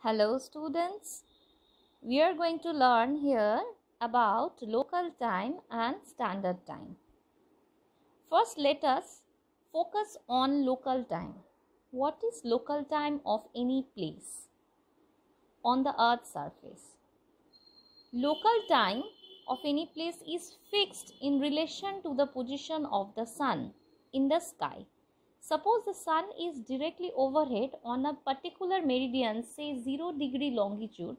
Hello students, we are going to learn here about local time and standard time. First let us focus on local time. What is local time of any place on the earth's surface? Local time of any place is fixed in relation to the position of the sun in the sky. Suppose the sun is directly overhead on a particular meridian, say 0° longitude.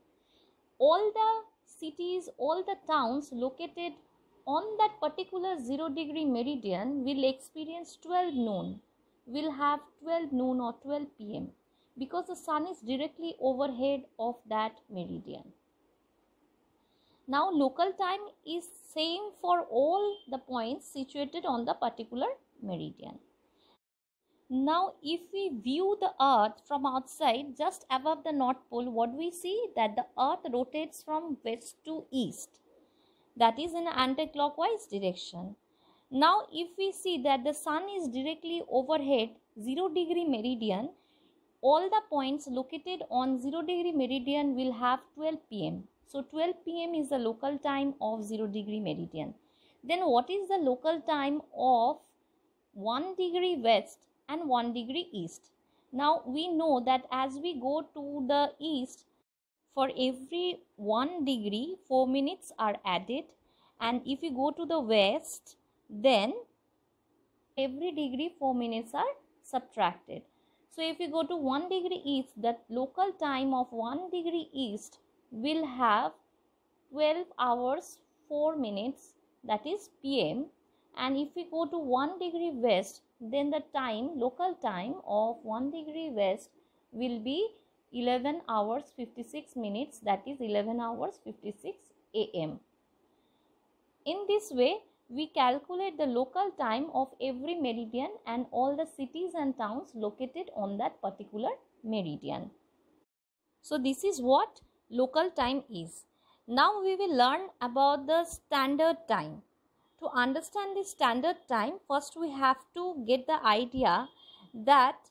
All the cities, all the towns located on that particular 0° meridian will experience 12 noon, will have 12 noon or 12 p.m. because the sun is directly overhead of that meridian. Now local time is same for all the points situated on the particular meridian. Now if we view the earth from outside just above the North Pole, what we see that the earth rotates from west to east, that is in an anti-clockwise direction. Now if we see that the sun is directly overhead 0° meridian, all the points located on 0° meridian will have 12 p.m. So 12 p.m. is the local time of 0° meridian. Then what is the local time of 1° west and 1° east? Now we know that as we go to the east, for every 1°, 4 minutes are added, and if you go to the west, then every degree 4 minutes are subtracted. So if you go to 1° east, the local time of 1° east will have 12 hours 4 minutes, that is PM. And if we go to 1° west, then the local time of 1° west will be 11 hours 56 minutes, that is 11 hours 56 AM. In this way, we calculate the local time of every meridian and all the cities and towns located on that particular meridian. So this is what local time is. Now we will learn about the standard time. To understand the standard time, first we have to get the idea that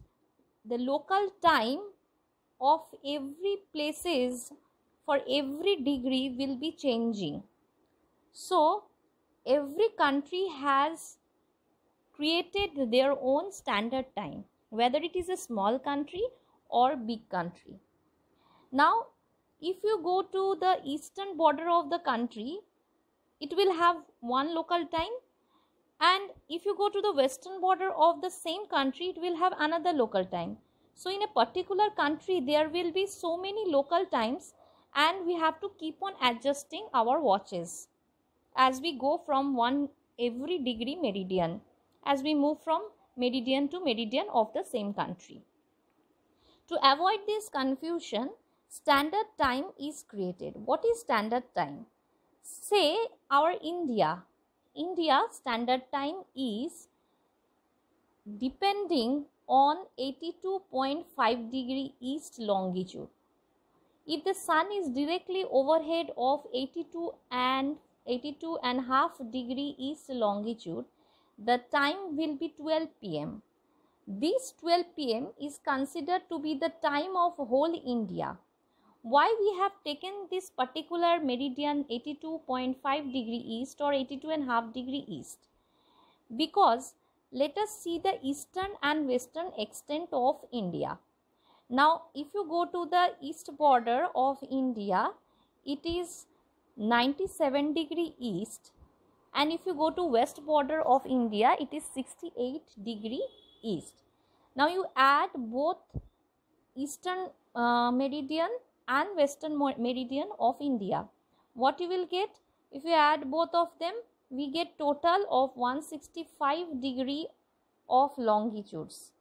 the local time of every places for every degree will be changing. So every country has created their own standard time, whether it is a small country or big country. Now if you go to the eastern border of the country, it will have one local time, and if you go to the western border of the same country, it will have another local time. So in a particular country there will be so many local times, and we have to keep on adjusting our watches as we go from every degree meridian, as we move from meridian to meridian of the same country. To avoid this confusion, standard time is created. What is standard time? Say our India standard time is depending on 82.5° east longitude. If the sun is directly overhead of 82.5° east longitude, the time will be 12 p.m. This 12 p.m. is considered to be the time of whole India. Why we have taken this particular meridian 82.5° east or 82.5° east? Because let us see the eastern and western extent of India. Now if you go to the east border of India, it is 97° east, and if you go to west border of India, it is 68° east. Now you add both eastern meridian and western meridian of India. What you will get? If you add both of them, we get total of 165° of longitudes.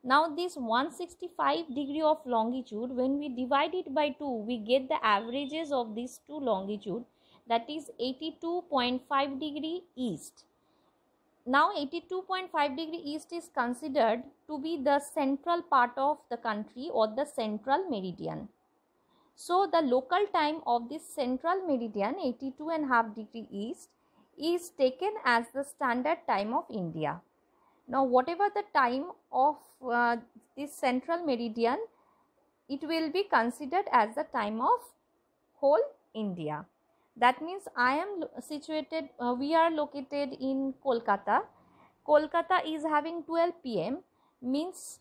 Now this 165° of longitude, when we divide it by 2, we get the averages of these two longitude, that is 82.5° east. Now 82.5° east is considered to be the central part of the country or the central meridian. So the local time of this central meridian 82.5° east is taken as the standard time of India. Now whatever the time of this central meridian, it will be considered as the time of whole India. That means we are located in Kolkata. Kolkata is having 12 p.m. means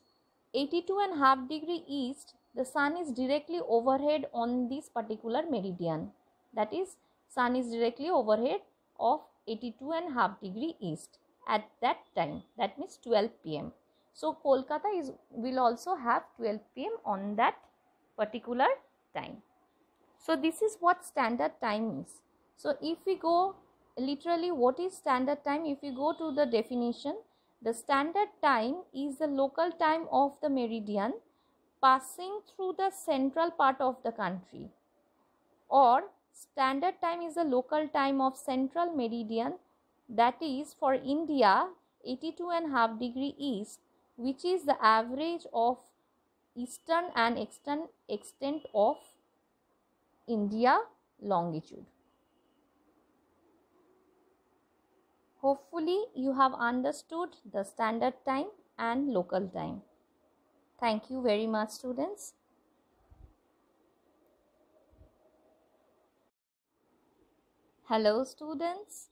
82.5 degree east. The sun is directly overhead on this particular meridian. That is, sun is directly overhead of 82.5 degree east at that time. That means 12 p.m. So Kolkata will also have 12 p.m. on that particular time. So this is what standard time is. So if we go literally, what is standard time? If you go to the definition, the standard time is the local time of the meridian passing through the central part of the country, or standard time is the local time of central meridian, that is for India 82.5 degree east, which is the average of eastern and extent of India longitude. Hopefully you have understood the standard time and local time. Thank you very much, students. Hello students.